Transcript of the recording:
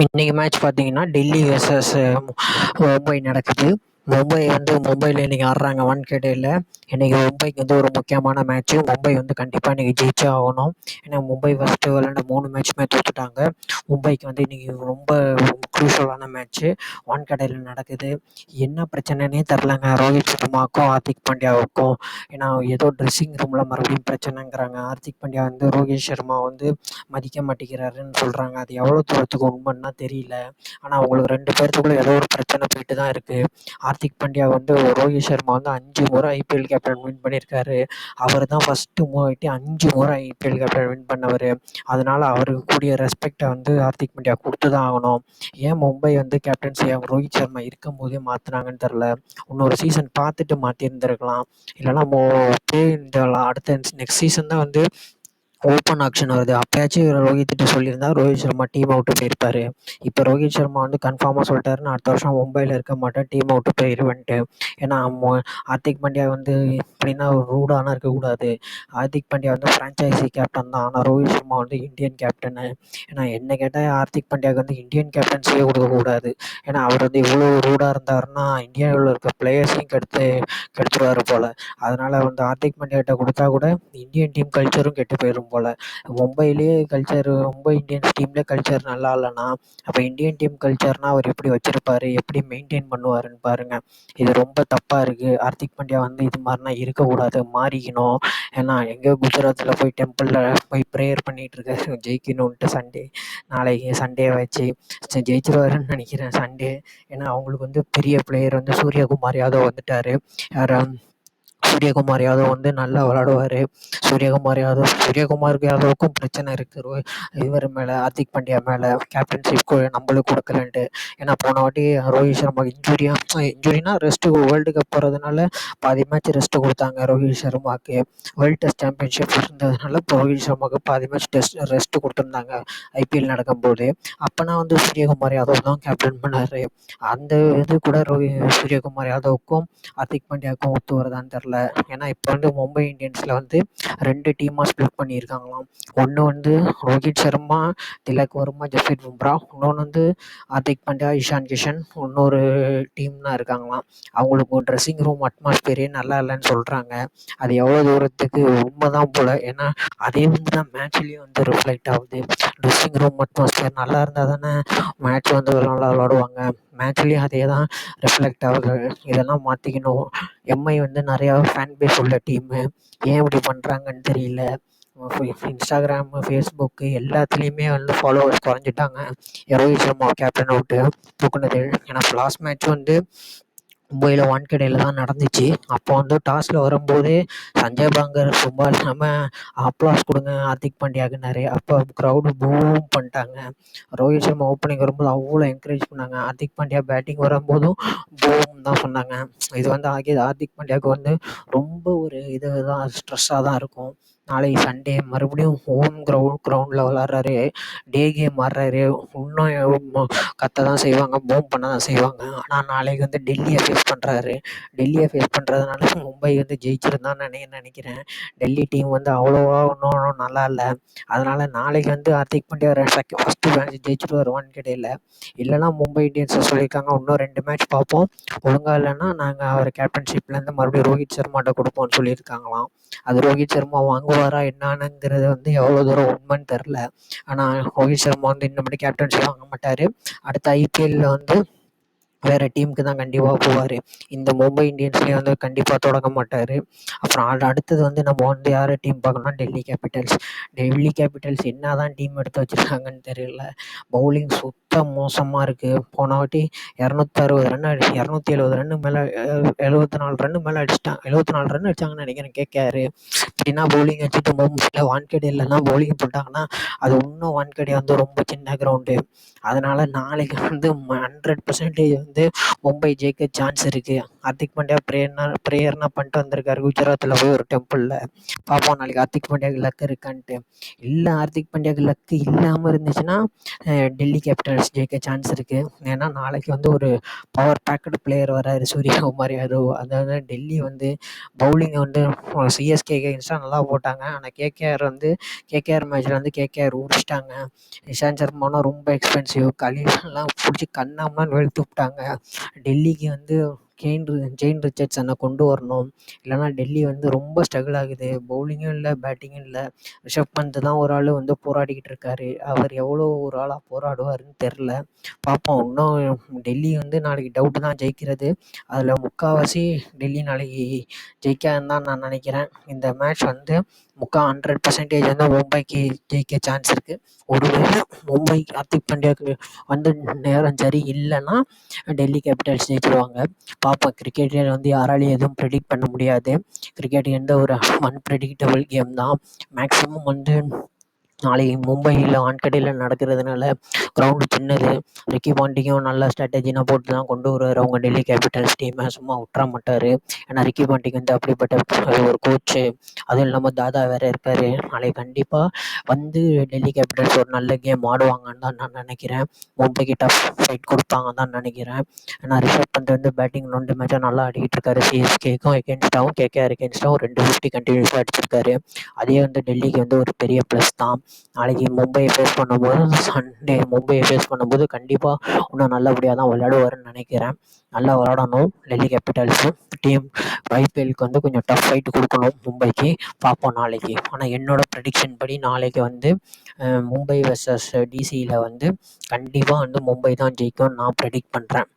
இன்னைக்கு மேட்ச் பார்த்தீங்கன்னா டெல்லி வெர்சஸ் மும்பை நடக்குது. மும்பையில் இன்னைக்கு ஆடுறாங்க வான்கேடேயில். இன்னைக்கு மும்பைக்கு ஒரு முக்கியமான மேட்ச்சு. மும்பை கண்டிப்பாக இன்னைக்கு ஜெயிச்சே ஆகணும். ஏன்னா மும்பை ஃபஸ்ட்டு விளையாண்ட 3 மேட்ச்சுமே தோத்துட்டாங்க. மும்பைக்கு இன்னைக்கு ரொம்ப குரூஷியலான மேட்ச்சு வான்கேடேயில் நடக்குது. என்ன பிரச்சனைனே தெரிலங்க ரோஹித் சர்மாவுக்கும் ஹார்திக் பாண்டியாவுக்கும். ஏன்னா ஏதோ ட்ரெஸ்ஸிங் ரூமில் மறுபடியும் பிரச்சனைங்கிறாங்க. ஹார்திக் பாண்டியா ரோஹித் சர்மா மதிக்க மாட்டேங்கிறாருன்னு சொல்கிறாங்க. அது எவ்வளோ தூரத்துக்கு உண்மைன்னா தெரியல. ஆனால் அவங்களுக்கு 2 பேர்த்துக்குள்ள ஏதோ ஒரு பிரச்சனை போயிட்டு தான் இருக்குது. ஹார்திக் பாண்டியா ரோஹித் சர்மா 5 முறை ஐபிஎல் கேப்டன் வின் பண்ணியிருக்காரு. அவர் தான் ஃபஸ்ட்டு மூவாயிட்டு 5 முறை ஐபிஎல் கேப்டன் வின் பண்ணவர். அதனால அவருக்கு கூடிய ரெஸ்பெக்டை ஹார்திக் பாண்டியா கொடுத்து தான் ஆகணும். ஏன் மும்பை கேப்டன்சியை ரோஹித் சர்மா இருக்கும் போதே மாற்றினாங்கன்னு தெரில. இன்னொரு சீசன் பார்த்துட்டு மாற்றிருந்துருக்கலாம். இல்லைனா இந்த அடுத்த நெக்ஸ்ட் சீசன் தான் ஓப்பன் ஆக்ஷன் வருது. அப்பயாச்சும் ரோஹித்திட்ட சொல்லியிருந்தா ரோஹித் சர்மா டீம் அவுட்டு போயிருப்பார். இப்போ ரோஹித் சர்மா கன்ஃபார்மாக சொல்லிட்டாருன்னு அடுத்த வருஷம் மும்பையில் இருக்க மாட்டேன், டீம் அவுட்டு போயிடுவேன்ட்டு. ஏன்னா ஹார்திக் பாண்டியா எப்படின்னா ரூடாலாம் இருக்கக்கூடாது. ஹார்திக் பாண்டியா ஃப்ரான்ச்சைசி கேப்டன் தான். ஆனால் ரோஹித் சர்மா இந்தியன் கேப்டனு. ஏன்னா என்ன கேட்டால் ஹார்திக் பாண்டியாவுக்கு இந்தியன் கேப்டன்சியே கொடுக்கக்கூடாது. ஏன்னா அவர் இவ்வளோ ரூடாக இருந்தாருன்னா இந்தியாவில் இருக்க பிளேயர்ஸையும் கெடுத்துருவார் போல். அதனால் ஹார்திக் பாண்டியாகிட்ட கொடுத்தா கூட இந்தியன் டீம் கல்ச்சரும் கெட்டு போயிடும் போல். மும்பை இந்தியன்ஸ் டீம்லேயே கல்ச்சர் நல்லா இல்லைன்னா அப்போ இந்தியன் டீம் கல்ச்சர்னால் அவர் எப்படி வச்சுருப்பார், எப்படி மெயின்டைன் பண்ணுவாருன்னு பாருங்கள். இது ரொம்ப தப்பாக இருக்குது. ஹார்திக் பாண்டியா இது மாதிரிலாம் இருக்கக்கூடாது, மாறிக்கணும். ஏன்னா எங்கேயோ குஜராத்தில் போய் டெம்பிளில் போய் ப்ரேயர் பண்ணிகிட்டு இருக்காரு ஜெயிக்கணுன்ட்டு. நாளைக்கு சண்டே வச்சு ஜெயிச்சிருவாருன்னு நினைக்கிறேன் சண்டே. ஏன்னா அவங்களுக்கு பெரிய பிளேயர் சூரியகுமார் யாதவ் வந்துட்டார். யார் சூரியகுமார் யாதவ் நல்லா விளாடுவார். சூரியகுமார் யாதவுக்கும் பிரச்சனை இருக்குது இவர் மேலே, ஹார்திக் பாண்டியா மேலே. கேப்டன்ஷிப் நம்மளுக்கு கொடுக்கலன்ட்டு. ஏன்னா போன வாட்டி ரோஹித் சர்மா இன்ஜுரினா ரெஸ்ட்டு வேர்ல்டு கப் போகிறதுனால பாதி மேட்ச் ரெஸ்ட்டு கொடுத்தாங்க ரோஹித் சர்மாவுக்கு. வேர்ல்டு டெஸ்ட் சாம்பியன்ஷிப் இருந்ததுனால இப்போ ரோஹித் சர்மாவுக்கு பாதி மேட்ச் ரெஸ்ட்டு கொடுத்துருந்தாங்க ஐபிஎல் நடக்கும்போது. அப்போனா சூரியகுமார் யாதவ் தான் கேப்டன் பண்ணார். அந்த கூட சூரியகுமார் யாதவுக்கும் ஹார்திக் பாண்டியாவுக்கும் ஒத்து வருதான்னு தெரில. ஏன்னா இப்போ மும்பை இந்தியன்ஸில் 2 டீமாக ஸ்ப்ளிட் பண்ணியிருக்காங்களாம். ஒன்று ரோஹித் சர்மா, திலக் வர்மா, ஜஸ்பிரித் பும்ரா. இன்னொன்று ஹார்திக் பாண்டியா, இஷான் கிஷன். இன்னொரு டீம் தான் இருக்காங்களாம். அவங்களுக்கு ட்ரெஸ்ஸிங் ரூம் அட்மாஸ்பியரே நல்லா இல்லைன்னு சொல்கிறாங்க. அது எவ்வளோ தூரத்துக்கு உண்மை தான் போல். ஏன்னா அதே தான் மேட்ச்லேயும் ரிஃப்ளெக்ட் ஆகுது. ட்ரெஸ்ஸிங் ரூம் அட்மாஸ்பியர் நல்லா இருந்தால் தானே மேட்ச் நல்லா விளாடுவாங்க. மேட்ச்லேயும் அதே தான் ரிஃப்ளெக்ட் ஆகுது. இதெல்லாம் மாற்றிக்கணும். எம்ஐ நிறையா ஃபேன் பேஸ் உள்ள டீமு. ஏன் இப்படி பண்ணுறாங்கன்னு தெரியல. இன்ஸ்டாகிராமு, ஃபேஸ்புக்கு எல்லாத்துலேயுமே ஃபாலோவர்ஸ் குறைஞ்சிட்டாங்க. ரோஹித் சர்மா கேப்டன் அவுட்டு தூக்குனது. ஏன்னா லாஸ்ட் மேட்ச் மும்பையில் வான்கேடேயில் தான் நடந்துச்சு. அப்போ டாஸில் வரும்போதே சஞ்சய் பாங்கர் சும்மா இல்லாமல் அப்ளாஸ் கொடுங்க ஹார்திக் பாண்டியாவுக்குனாரு. அப்போ க்ரௌடு பூம் பண்ணிட்டாங்க. ரோஹித் சர்மா ஓப்பனிங் வரும்போது அவ்வளோ என்கரேஜ் பண்ணாங்க. ஹார்திக் பாண்டியா பேட்டிங் வரும்போதும் பூம் தான் சொன்னாங்க. இது ஹார்திக் பாண்டியாவுக்கு ரொம்ப ஒரு தான் ஸ்ட்ரெஸ்ஸாக தான் இருக்கும். நாளைக்கு சண்டே மறுபடியும் ஹோம் கிரவுண்டில் விளாட்றாரு. டே கேம் ஆடுறாரு. இன்னும் கத்த தான் செய்வாங்க, பூம் பண்ண தான் செய்வாங்க. ஆனால் நாளைக்கு டெல்லியை ஃபேஸ் பண்ணுறாரு. டெல்லியை ஃபேஸ் பண்ணுறதுனால மும்பை ஜெயிச்சிருந்தான்னு நினைக்கிறேன். டெல்லி டீம் அவ்வளோவா ஒன்றும் நல்லா இல்லை. அதனால் நாளைக்கு ஹார்திக் பாண்டியா ஃபஸ்ட்டு மேட்ச் ஜெயிச்சுட்டு வான்கேடேயில். இல்லைனா மும்பை இந்தியன்ஸை சொல்லியிருக்காங்க இன்னும் 2 மேட்ச் பார்ப்போம், ஒழுங்காக இல்லைன்னா நாங்கள் அவர் கேப்டன்ஷிப்லேருந்து மறுபடியும் ரோஹித் சர்மாட்ட கொடுப்போம்னு சொல்லியிருக்காங்களாம். அது ரோஹித் சர்மா வாங்குவாரா என்னானுங்கிறது எவ்வளோ தூரம் உண்மைன்னு தெரில. ஆனால் ரோஹித் சர்மா இன்னும் கேப்டன்ஷிப் வாங்க மாட்டார். அடுத்த ஐபிஎல்லில் வேறு டீமுக்கு தான் கண்டிப்பாக போவார். இந்த மும்பை இந்தியன்ஸ்லேயே கண்டிப்பாக தொடங்க மாட்டார். அப்புறம் அடுத்தது நம்ம யார் டீம் பார்க்கணும்னா டெல்லி கேபிட்டல்ஸ் என்ன தான் டீம் எடுத்து வச்சுருக்காங்கன்னு தெரியல. பவுலிங் சுத்தம் மோசமாக இருக்குது. போன வாட்டி 260 ரன் 270 ரன்னு மேலே 74 ரன்னு மேலே அடிச்சிட்டாங்க. 74 ரன் அடித்தாங்கன்னு நினைக்கிறேன் கேகேஆர். இப்படின்னா பவுலிங் வச்சுட்டு மும்பையில் வான்கேடேலாம் பவுலிங் போட்டாங்கன்னா அது இன்னும் வான்கேடே ரொம்ப சின்ன கிரவுண்டு. அதனால் நாளைக்கு 100% மும்பை ஜெயிக்க சான்ஸ் இருக்குது. ஹார்திக் பாண்டியா ப்ரேயர்னா பண்ணிட்டு வந்திருக்காரு குஜராத்தில் போய் ஒரு டெம்பிளில். பார்ப்போம் நாளைக்கு ஹார்திக் பாண்டியாவுக்கு லக் இருக்கான்ட்டு. இல்லை ஹார்திக் பாண்டியாவுக்கு லக்கு இல்லாமல் இருந்துச்சுன்னா டெல்லி கேபிட்டல்ஸ் ஜெயிக்க சான்ஸ் இருக்குது. ஏன்னா நாளைக்கு வந்து ஒரு பவர் பேக்கடு பிளேயர் வராரு, சூரியகுமார் யாதவ். அதாவது டெல்லி வந்து பவுலிங்கை வந்து சிஎஸ்கே எகெயின்ஸ்டாக நல்லா போட்டாங்க. ஆனால் கேகேஆர் மேட்ச்சில் வந்து கேகேஆர் உடிச்சிட்டாங்க. இஷாந்த் சர்மானா ரொம்ப எக்ஸ்பென்சிவ், கலீலாம் பிடிச்சி கண்ணாமண்ணான்னு வெளுத்து விட்டாங்க. டெல்லிக்கு வந்து ஜெயின் ரிச்சர்ட்சனை கொண்டு வரணும். இல்லைனா டெல்லி வந்து ரொம்ப ஸ்ட்ரகிள் ஆகுது. பவுலிங்கும் இல்லை, பேட்டிங்கும் இல்லை. ரிஷப் பந்த் தான் ஒரு ஆள் வந்து போராடிக்கிட்டு இருக்காரு. அவர் எவ்வளோ ஒரு ஆளாக போராடுவாருன்னு தெரில. பார்ப்போம். இன்னும் டெல்லி வந்து நாளைக்கு டவுட்டு தான் ஜெயிக்கிறது. அதில் முக்கால்வாசி டெல்லி நாளைக்கு ஜெயிக்காதுன்னு தான் நான் நினைக்கிறேன். இந்த மேட்ச் வந்து 100% வந்து மும்பைக்கு ஜெயிக்க சான்ஸ் இருக்குது. ஒருவேளை மும்பை ஹார்திக் பாண்டியாவுக்கு வந்து நேரம் சரி இல்லைன்னா டெல்லி கேபிட்டல்ஸ் ஜெயிச்சிருவாங்க. பார்ப்போம். கிரிக்கெட்டில் வந்து யாராலையும் எதுவும் ப்ரெடிக்ட் பண்ண முடியாது. கிரிக்கெட் எந்த ஒரு அன்பிரடிக்டபிள் கேம் தான். மேக்ஸிமம் வந்து நாளைக்கு மும்பையில் வான்கடையில் நடக்கிறதுனால கிரவுண்டு சின்னது. ரிக்கி பாண்டிங்கும் நல்ல ஸ்ட்ராட்டஜினா போட்டு தான் கொண்டு வருவார் அவங்க டெல்லி கேபிட்டல்ஸ் டீமை. சும்மா விட்டுற மாட்டார். ஏன்னா ரிக்கி பாண்டிங் வந்து அப்படிப்பட்ட ஒரு கோச்சு. அதுவும் இல்லாமல் தாதா வேறு இருக்கார். நாளைக்கு கண்டிப்பாக வந்து டெல்லி கேபிட்டல்ஸ் ஒரு நல்ல கேம் ஆடுவாங்கன்னு தான் நான் நினைக்கிறேன். மும்பைக்கு டஃப் ஃபைட் கொடுப்பாங்கன்னு தான் நினைக்கிறேன். ஏன்னா ரிஷப் பந்த் வந்து பேட்டிங் 2 மேட்சாக நல்லா ஆடிக்கிட்டு இருக்காரு. சிஎஸ்கேக்கும் எகென்ஸ்டாகவும் கேகேஆர் எகென்ஸ்டாகவும் 250 கண்டினியூஸாக அடிச்சிருக்காரு. அதே வந்து டெல்லிக்கு வந்து ஒரு பெரிய ப்ளஸ் தான். நாளைக்கு மும்பையை ஃபேஸ் பண்ணும்போது கண்டிப்பாக இன்னும் நல்லபடியாக தான் விளையாடுவாருன்னு நினைக்கிறேன். நல்லா விளையாடணும் டெல்லி கேபிட்டல்ஸு டீம். ஐபிஎல்லுக்கு வந்து கொஞ்சம் டஃப் ஃபைட் கொடுக்கணும் மும்பைக்கு. பார்ப்போம் நாளைக்கு. ஆனால் என்னோடய ப்ரெடிக்ஷன் படி நாளைக்கு வந்து மும்பை வெர்சஸ் டிசியில் வந்து கண்டிப்பாக வந்து மும்பை தான் ஜெயிக்கும்னு நான் ப்ரெடிக்ட் பண்ணுறேன்.